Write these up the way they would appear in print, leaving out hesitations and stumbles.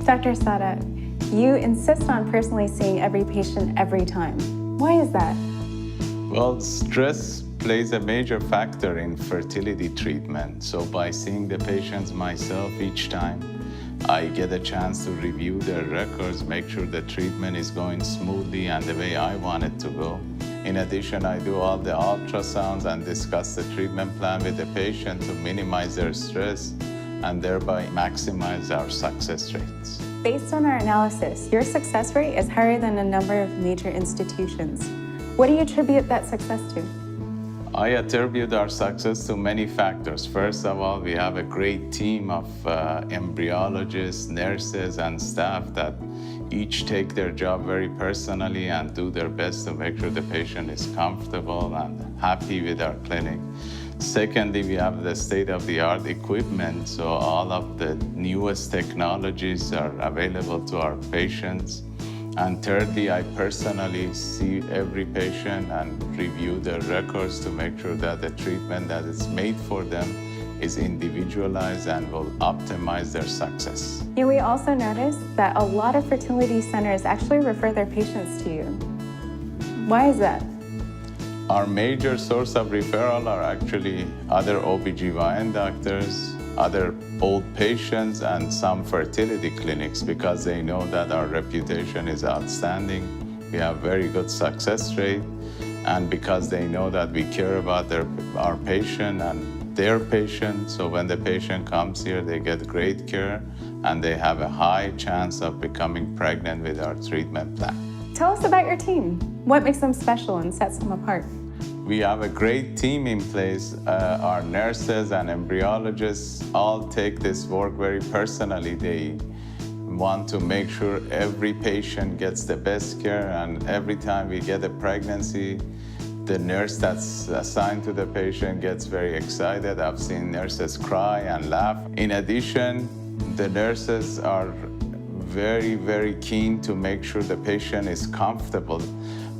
Dr. Saadat, you insist on personally seeing every patient every time. Why is that? Well, stress plays a major factor in fertility treatment. So by seeing the patients myself each time, I get a chance to review their records, make sure the treatment is going smoothly and the way I want it to go. In addition, I do all the ultrasounds and discuss the treatment plan with the patient to minimize their stress and thereby maximize our success rates. Based on our analysis, your success rate is higher than a number of major institutions. What do you attribute that success to? I attribute our success to many factors. First of all, we have a great team of embryologists, nurses, and staff that each take their job very personally and do their best to make sure the patient is comfortable and happy with our clinic. Secondly, we have the state-of-the-art equipment, so all of the newest technologies are available to our patients. And thirdly, I personally see every patient and review their records to make sure that the treatment that is made for them is individualized and will optimize their success. Yeah, we also noticed that a lot of fertility centers actually refer their patients to you. Why is that? Our major source of referral are actually other OBGYN doctors, other old patients, and some fertility clinics because they know that our reputation is outstanding. We have very good success rate, and because they know that we care about our patient and their patient, so when the patient comes here, they get great care and they have a high chance of becoming pregnant with our treatment plan. Tell us about your team. What makes them special and sets them apart? We have a great team in place. Our nurses and embryologists all take this work very personally. They want to make sure every patient gets the best care, and every time we get a pregnancy, the nurse that's assigned to the patient gets very excited. I've seen nurses cry and laugh. In addition, the nurses are very, very keen to make sure the patient is comfortable.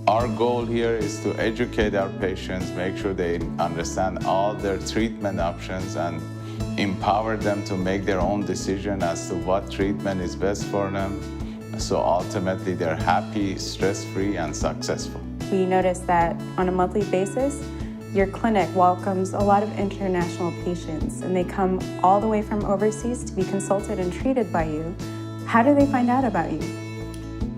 Our goal here is to educate our patients, make sure they understand all their treatment options and empower them to make their own decision as to what treatment is best for them. So ultimately, they're happy, stress-free, and successful. We noticed that on a monthly basis, your clinic welcomes a lot of international patients, and they come all the way from overseas to be consulted and treated by you. How do they find out about you?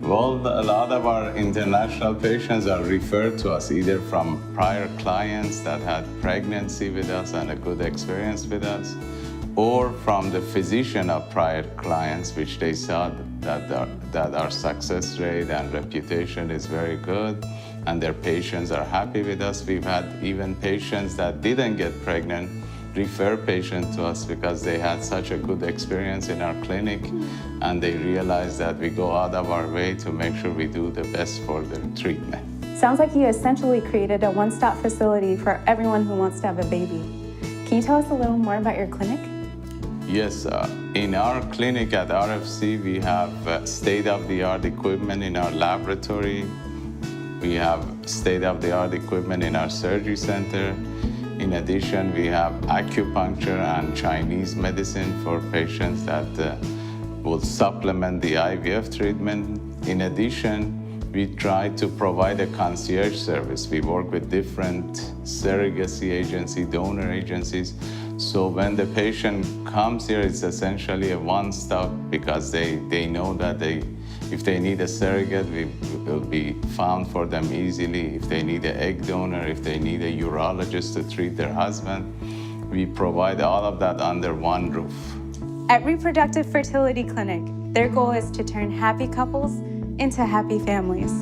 Well, a lot of our international patients are referred to us either from prior clients that had pregnancy with us and a good experience with us, or from the physician of prior clients, which they saw that our success rate and reputation is very good, and their patients are happy with us. We've had even patients that didn't get pregnant refer patients to us because they had such a good experience in our clinic, and they realize that we go out of our way to make sure we do the best for their treatment. Sounds like you essentially created a one-stop facility for everyone who wants to have a baby. Can you tell us a little more about your clinic? Yes, in our clinic at RFC, we have state-of-the-art equipment in our laboratory. We have state-of-the-art equipment in our surgery center. In addition, we have acupuncture and Chinese medicine for patients that will supplement the IVF treatment. In addition, we try to provide a concierge service. We work with different surrogacy agencies, donor agencies. So when the patient comes here, it's essentially a one-stop because they know that if they need a surrogate, we will be found for them easily. If they need an egg donor, if they need a urologist to treat their husband, we provide all of that under one roof. At Reproductive Fertility Clinic, their goal is to turn happy couples into happy families.